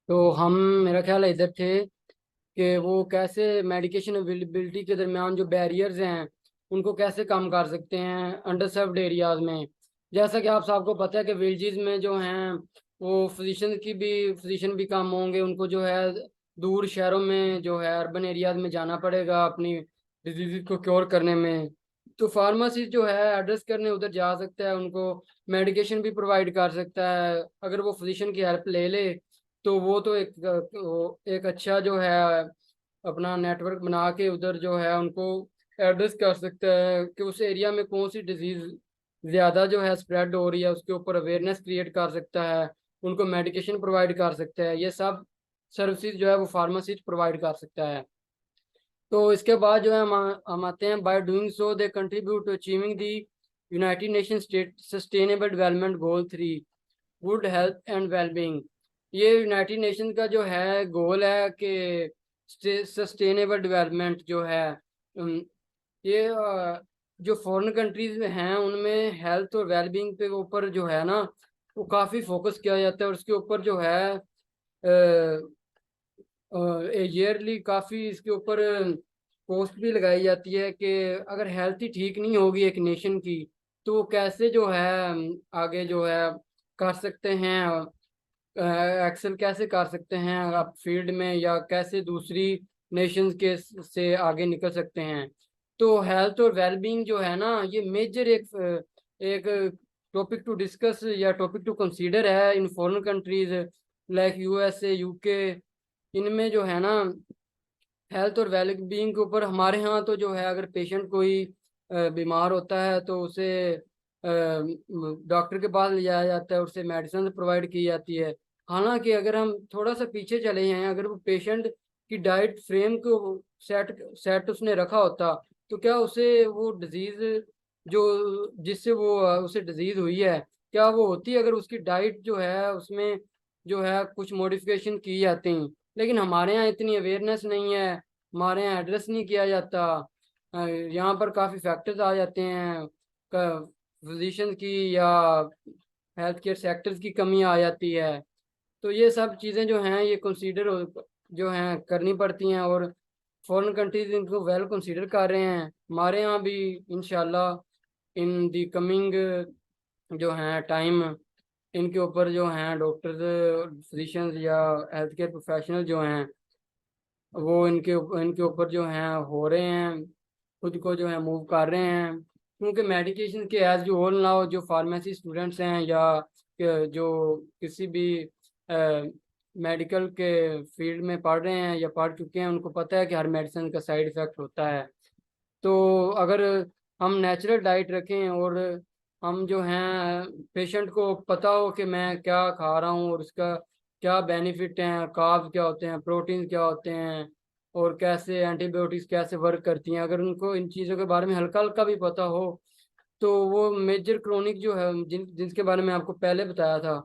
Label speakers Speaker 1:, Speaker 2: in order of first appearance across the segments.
Speaker 1: तो हम, मेरा ख्याल है इधर थे कि वो कैसे मेडिकेशन अवेलेबिलिटी के दरमियान जो बैरियर्स हैं उनको कैसे कम कर सकते हैं अंडर सर्व्ड एरियाज में। जैसा कि आप सबको पता है कि विलेजेस में जो हैं वो फिजिशियन भी कम होंगे, उनको जो है दूर शहरों में जो है अर्बन एरियाज में जाना पड़ेगा अपनी डिजीज को क्योर करने में। तो फार्मासी जो है एड्रेस करने उधर जा सकता है, उनको मेडिकेशन भी प्रोवाइड कर सकता है। अगर वो फिजिशियन की हेल्प ले ले तो वो तो एक अच्छा जो है अपना नेटवर्क बना के उधर जो है उनको एड्रेस कर सकता है कि उस एरिया में कौन सी डिजीज ज्यादा जो है स्प्रेड हो रही है, उसके ऊपर अवेयरनेस क्रिएट कर सकता है, उनको मेडिकेशन प्रोवाइड कर सकता है। ये सब सर्विसेज जो है वो फार्मासिस्ट प्रोवाइड कर सकता है। तो इसके बाद जो है हम आते हैं, by doing so they contribute to achieving the United Nation state sustainable development goal 3, good health and wellbeing. ये यूनाइटेड नेशन का जो है गोल है कि सस्टेनेबल डेवलपमेंट जो है, ये जो फॉरेन कंट्रीज में हैं उनमें हेल्थ और वेलबींग पे ऊपर जो है ना वो काफ़ी फोकस किया जाता है, और उसके ऊपर जो है ईयरली काफ़ी इसके ऊपर पोस्ट भी लगाई जाती है कि अगर हेल्थ ही ठीक नहीं होगी एक नेशन की तो वो कैसे जो है आगे जो है कर सकते हैं, एक्सेल कैसे कर सकते हैं आप फील्ड में, या कैसे दूसरी नेशंस के से आगे निकल सकते हैं। तो हेल्थ और वेलबींग जो है ना ये मेजर एक टॉपिक टू डिस्कस या टॉपिक टू कंसीडर है in foreign countries like USA, UK. इनमें जो है ना हेल्थ और वेलबींग के ऊपर, हमारे यहाँ तो जो है अगर पेशेंट कोई बीमार होता है तो उसे डॉक्टर के पास ले जाया जाता है, उससे मेडिसिन प्रोवाइड की जाती है। हालांकि अगर हम थोड़ा सा पीछे चले जाएं, अगर वो पेशेंट की डाइट फ्रेम को सेट सेट उसने रखा होता तो क्या उसे वो डिजीज जो जिससे वो उसे डिजीज हुई है क्या वो होती अगर उसकी डाइट जो है उसमें जो है कुछ मॉडिफिकेशन की जाती। लेकिन हमारे यहाँ इतनी अवेयरनेस नहीं है, हमारे यहाँ एड्रेस नहीं किया जाता। यहाँ पर काफ़ी फैक्टर्स आ जाते हैं, फिजिशियंस की या हेल्थ केयर सेक्टर्स की कमी आ जाती है। तो ये सब चीज़ें जो हैं ये कंसीडर जो हैं करनी पड़ती हैं, और फॉरेन कंट्रीज इनको वेल कंसीडर कर रहे हैं। हमारे यहाँ भी इंशाल्लाह इन दी कमिंग जो हैं टाइम इनके ऊपर जो हैं डॉक्टर्स, फिजिशियंस या हेल्थ केयर प्रोफेशनल जो हैं वो इनके ऊपर जो हैं हो रहे हैं, खुद को जो है मूव कर रहे हैं। क्योंकि मेडिकेशन के एज जो होल नाउ जो फार्मेसी स्टूडेंट्स हैं या जो किसी भी मेडिकल के फील्ड में पढ़ रहे हैं या पढ़ चुके हैं उनको पता है कि हर मेडिसिन का साइड इफ़ेक्ट होता है। तो अगर हम नेचुरल डाइट रखें और हम जो हैं पेशेंट को पता हो कि मैं क्या खा रहा हूँ और उसका क्या बेनिफिट हैं, कार्ब्स क्या होते हैं, प्रोटीन क्या होते हैं, और कैसे एंटीबायोटिक्स कैसे वर्क करती हैं, अगर उनको इन चीज़ों के बारे में हल्का हल्का भी पता हो तो वो मेजर क्रोनिक जो है जिसके बारे में आपको पहले बताया था,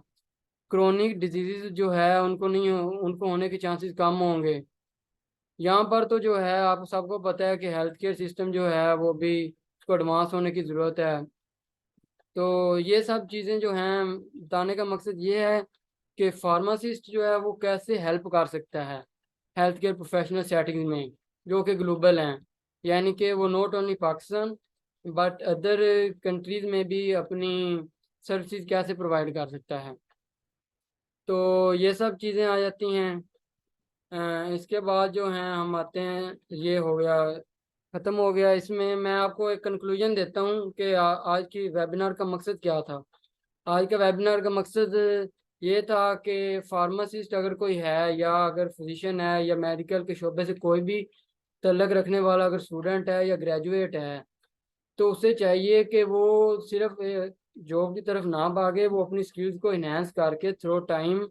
Speaker 1: क्रोनिक डिजीजेज जो है उनको होने के चांसेस कम होंगे। यहाँ पर तो जो है आप सबको पता है कि हेल्थ केयर सिस्टम जो है वो भी उसको एडवांस होने की ज़रूरत है। तो ये सब चीज़ें जो हैं बताने का मकसद ये है कि फार्मासिस्ट जो है वो कैसे हेल्प कर सकता है हेल्थ केयर प्रोफेशनल सेटिंग में जो कि ग्लोबल हैं। यानी कि वो not only Pakistan but other countries में भी अपनी सर्विसेज कैसे प्रोवाइड कर सकता है। तो ये सब चीज़ें आ जाती हैं। इसके बाद जो हैं हम आते हैं, ये हो गया, ख़त्म हो गया। इसमें मैं आपको एक कंक्लूजन देता हूँ कि आज की वेबिनार का मकसद क्या था। आज का वेबिनार का मकसद ये था कि फार्मासिस्ट अगर कोई है या अगर फिजिशियन है या मेडिकल के शोबे से कोई भी तल्लक रखने वाला अगर स्टूडेंट है या ग्रेजुएट है तो उसे चाहिए कि वो सिर्फ जॉब की तरफ ना भागे, वो अपनी स्किल्स को इन्हेंस करके थ्रू टाइम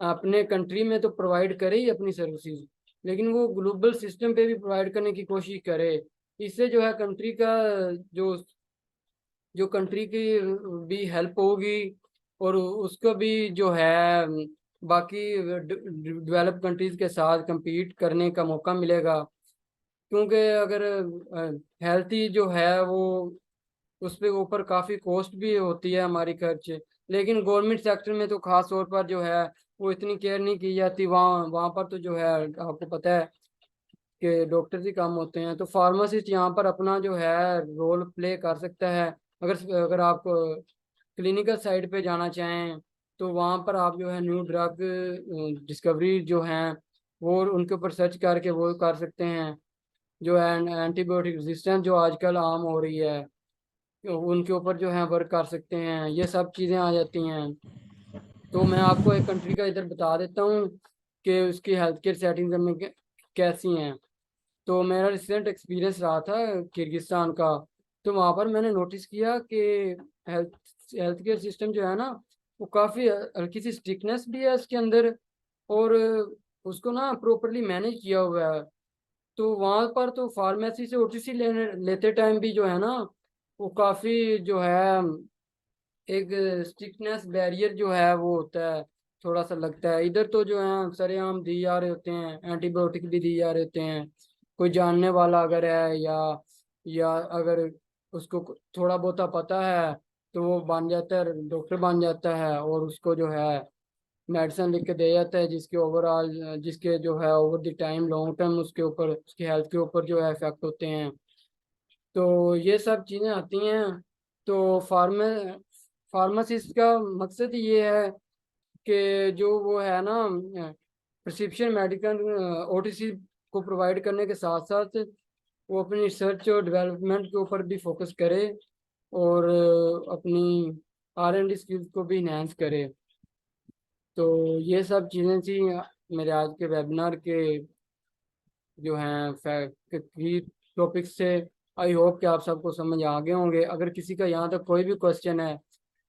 Speaker 1: अपने कंट्री में तो प्रोवाइड करे ही अपनी सर्विसेज, लेकिन वो ग्लोबल सिस्टम पे भी प्रोवाइड करने की कोशिश करे। इससे जो है कंट्री का जो जो कंट्री की भी हेल्प होगी, और उसको भी जो है बाकी डेवलप कंट्रीज के साथ compete करने का मौका मिलेगा। क्योंकि अगर हेल्थी जो है वो उस पे ऊपर काफ़ी कॉस्ट भी होती है हमारी खर्च, लेकिन गवर्नमेंट सेक्टर में तो खास तौर पर जो है वो इतनी केयर नहीं की जाती। वहाँ वहाँ पर तो जो है आपको पता है कि डॉक्टर ही काम होते हैं, तो फार्मासिस्ट यहाँ पर अपना जो है रोल प्ले कर सकता है। अगर अगर आप क्लिनिकल साइड पे जाना चाहें तो वहाँ पर आप जो है न्यू ड्रग डिस्कवरी जो हैं वो उनके ऊपर सर्च करके वो कर सकते हैं। जो एंटीबायोटिक रेजिस्टेंस जो आजकल आम हो रही है, तो उनके ऊपर जो है वर्क कर सकते हैं, ये सब चीज़ें आ जाती हैं। तो मैं आपको एक कंट्री का इधर बता देता हूँ कि उसकी हेल्थ केयर सेटिंग में कैसी हैं। तो मेरा रिसेंट एक्सपीरियंस रहा था किर्गिस्तान का। तो वहाँ पर मैंने नोटिस किया कि हेल्थ हेल्थ केयर सिस्टम जो है ना वो काफ़ी हल्की सी स्ट्रिक्टनेस भी है उसके अंदर, और उसको ना प्रॉपरली मैनेज किया हुआ है। तो वहाँ पर तो फार्मेसी से ओटीसी लेने लेते टाइम भी जो है ना वो काफ़ी जो है एक स्टिकनेस बैरियर जो है वो होता है, थोड़ा सा लगता है। इधर तो जो है सरेआम दी जा रहे होते हैं, एंटीबायोटिक भी दी जा रहे होते हैं। कोई जानने वाला अगर है या अगर उसको थोड़ा बहुता पता है तो वो बन जाता है, डॉक्टर बन जाता है और उसको जो है मेडिसिन लिख के दे जाता है, जिसके ओवरऑल जिसके जो है over the time long term उसके ऊपर उसकी हेल्थ के ऊपर जो है इफेक्ट होते हैं। तो ये सब चीज़ें आती हैं। तो फार्मासिस्ट का मकसद ये है कि जो वो है ना प्रिस्क्रिप्शन मेडिकल ओटीसी को प्रोवाइड करने के साथ साथ वो अपनी रिसर्च और डेवलपमेंट के ऊपर भी फोकस करे, और अपनी R&D स्किल्स को भी इन्हेंस करे। तो ये सब चीज़ें थी मेरे आज के वेबिनार के जो हैं फैक्ट टॉपिक्स से। आई होप कि आप सबको समझ आ गए होंगे। अगर किसी का यहाँ तक कोई भी क्वेश्चन है,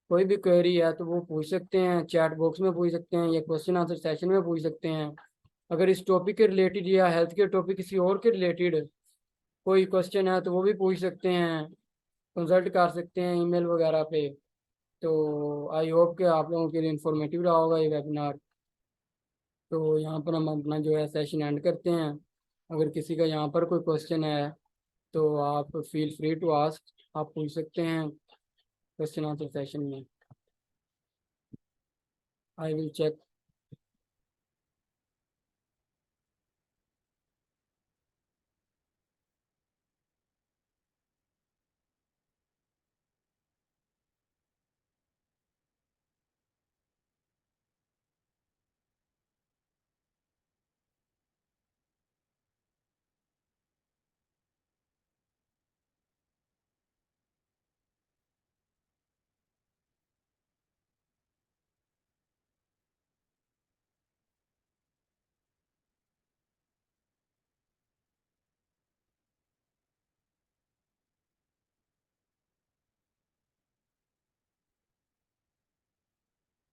Speaker 1: कोई भी क्वेरी है, तो वो पूछ सकते हैं, चैट बॉक्स में पूछ सकते हैं या क्वेश्चन आंसर सेशन में पूछ सकते हैं। अगर इस टॉपिक के रिलेटेड या हेल्थ के टॉपिक किसी और के रिलेटेड कोई क्वेश्चन है तो वो भी पूछ सकते हैं, कंसल्ट कर सकते हैं ईमेल वगैरह पे। तो आई होप कि आप लोगों के लिए इंफॉर्मेटिव रहा होगा ये वेबिनार। तो यहाँ पर हम अपना जो है सेशन एंड करते हैं। अगर किसी का यहाँ पर कोई क्वेश्चन है तो आप फील फ्री टू आस्क, आप पूछ सकते हैं क्वेश्चन आंसर सेशन में। I will check.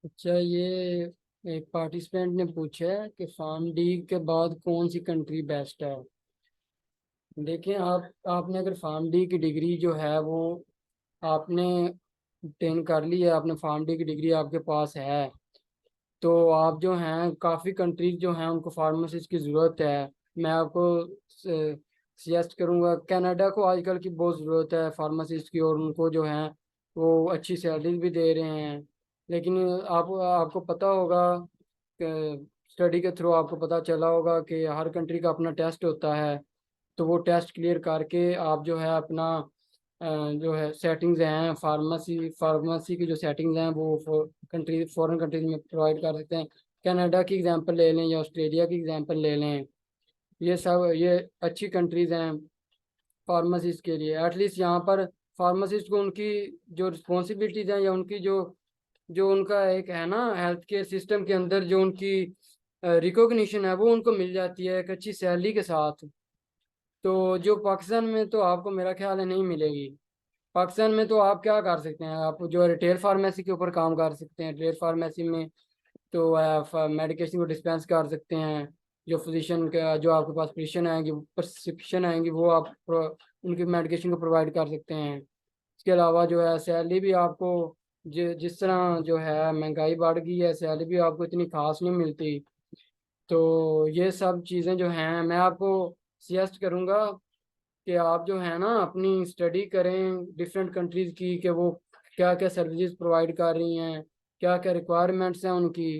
Speaker 1: अच्छा, ये एक पार्टिसिपेंट ने पूछा है कि फार्म डी के बाद कौन सी कंट्री बेस्ट है। देखिए, आपने अगर फार्म डी की डिग्री जो है वो आपने obtain कर ली है, आपने फार्म डी की डिग्री आपके पास है, तो आप जो हैं काफ़ी कंट्रीज जो हैं उनको फार्मासिस्ट की ज़रूरत है। मैं आपको सजेस्ट करूंगा, कनाडा को आजकल की बहुत ज़रूरत है फार्मासिस्ट की, और उनको जो है वो अच्छी सैलरीज भी दे रहे हैं। लेकिन आपको पता होगा, स्टडी के थ्रू आपको पता चला होगा कि हर कंट्री का अपना टेस्ट होता है। तो वो टेस्ट क्लियर करके आप जो है अपना जो है सेटिंग्स हैं फार्मेसी की जो सेटिंग्स हैं वो कंट्री फॉरेन कंट्रीज में प्रोवाइड कर सकते हैं। कनाडा की एग्जांपल ले लें या ऑस्ट्रेलिया की एग्जांपल ले लें, ये अच्छी कंट्रीज हैं फार्मासिस्ट के लिए। एटलीस्ट यहाँ पर फार्मासिस्ट को उनकी जो रिस्पॉन्सिबिलिटीज हैं या उनकी जो जो उनका एक है ना हेल्थ केयर सिस्टम के अंदर जो उनकी रिकॉग्निशन है वो उनको मिल जाती है एक अच्छी सैलरी के साथ। तो जो पाकिस्तान में तो आपको मेरा ख्याल है नहीं मिलेगी। पाकिस्तान में तो आप क्या कर सकते हैं, आप जो रिटेल फार्मेसी के ऊपर काम कर सकते हैं। रिटेल फार्मेसी में तो आप मेडिकेशन को डिस्पेंस कर सकते हैं। जो फिजिशियन का जो आपके पास प्रिस्क्रिप्शन आएंगी वो आप उनकी मेडिकेशन को प्रोवाइड कर सकते हैं। इसके अलावा जो है सैलरी भी आपको जिस तरह जो है महंगाई बढ़ गई है, सैलरी भी आपको इतनी खास नहीं मिलती। तो ये सब चीज़ें जो हैं मैं आपको सजेस्ट करूँगा कि आप जो है ना अपनी स्टडी करें डिफरेंट कंट्रीज़ की, कि वो क्या क्या सर्विसेज प्रोवाइड कर रही हैं, क्या क्या रिक्वायरमेंट्स हैं उनकी।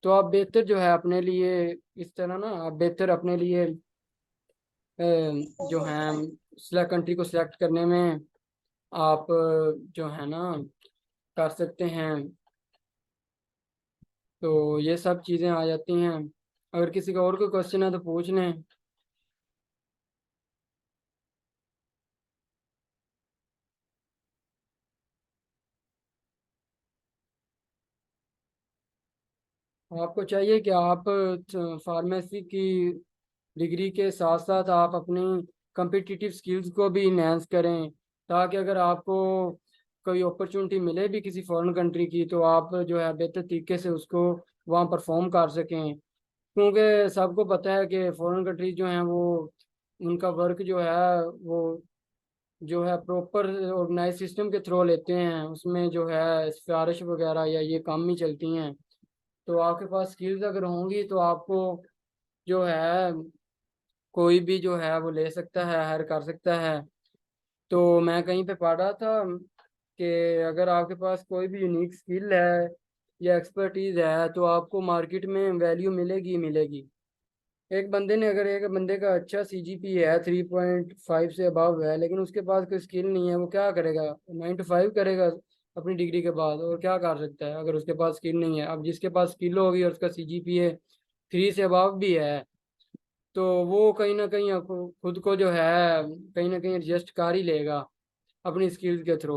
Speaker 1: तो आप बेहतर जो है अपने लिए इस तरह ना आप बेहतर अपने लिए जो है सिलेक्ट कंट्री को सिलेक्ट करने में आप जो है ना कर सकते हैं। तो ये सब चीज़ें आ जाती हैं। अगर किसी का और कोई क्वेश्चन है तो पूछ लें। आपको चाहिए कि आप फार्मेसी की डिग्री के साथ साथ आप अपनी कम्पिटिटिव स्किल्स को भी इन्हेंस करें, ताकि अगर आपको कोई अपॉर्चुनिटी मिले भी किसी फॉरेन कंट्री की तो आप जो है बेहतर तरीके से उसको वहाँ परफॉर्म कर सकें। क्योंकि सबको पता है कि फॉरेन कंट्रीज जो हैं वो उनका वर्क जो है वो जो है प्रॉपर ऑर्गेनाइज सिस्टम के थ्रू लेते हैं, उसमें जो है सिफारिश वगैरह या ये काम ही चलती हैं। तो आपके पास स्किल्स अगर होंगी तो आपको जो है कोई भी जो है वो ले सकता है, हायर कर सकता है। तो मैं कहीं पे पढ़ा था कि अगर आपके पास कोई भी यूनिक स्किल है या एक्सपर्टीज है तो आपको मार्केट में वैल्यू मिलेगी ही मिलेगी। एक बंदे का अच्छा सीजीपी है 3.5 से अबव है, लेकिन उसके पास कोई स्किल नहीं है, वो क्या करेगा? 9 to 5 करेगा अपनी डिग्री के बाद, और क्या कर सकता है अगर उसके पास स्किल नहीं है? अब जिसके पास स्किल होगी और उसका सीजीपीए 3 से अबव भी है तो वो कहीं ना कहीं खुद को जो है कहीं ना कहीं एडजस्ट कर ही लेगा अपनी स्किल्स के थ्रू।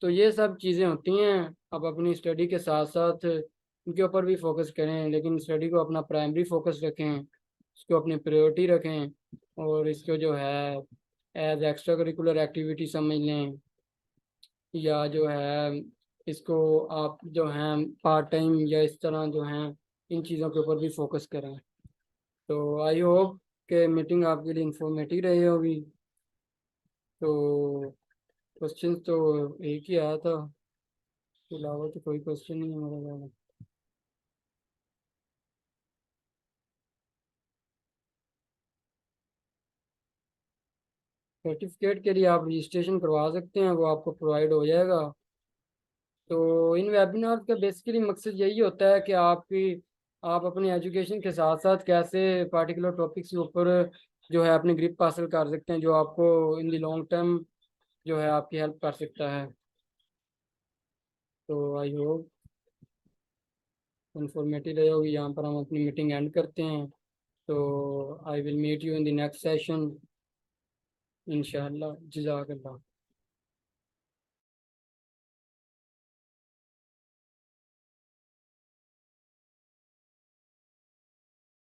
Speaker 1: तो ये सब चीज़ें होती हैं। आप अपनी स्टडी के साथ साथ उनके ऊपर भी फोकस करें, लेकिन स्टडी को अपना प्राइमरी फोकस रखें, इसको अपनी प्रायोरिटी रखें, और इसको जो है एज एक्स्ट्रा करिकुलर एक्टिविटी समझ लें, या जो है इसको आप जो हैं पार्ट टाइम या इस तरह जो हैं इन चीज़ों के ऊपर भी फोकस करें। तो आई होप कि मीटिंग आपके लिए इंफॉर्मेटिव रही होगी। तो क्वेश्चन तो एक ही आया था, इसके अलावा तो कोई क्वेश्चन नहीं है मेरे ख्याल में। सर्टिफिकेट के लिए आप रजिस्ट्रेशन करवा सकते हैं, वो आपको प्रोवाइड हो जाएगा। तो इन वेबिनार का बेसिकली मकसद यही होता है कि आप अपनी एजुकेशन के साथ साथ कैसे पार्टिकुलर टॉपिक्स के ऊपर जो है अपनी ग्रिप हासिल कर सकते हैं, जो आपको इन द लॉन्ग टर्म जो है आपकी हेल्प कर सकता है। तो आई होप इंफॉर्मेटिव रही होगी। यहाँ पर हम अपनी मीटिंग एंड करते हैं। तो I will meet you in the next session इंशाल्लाह। जज़ाकल्लाह।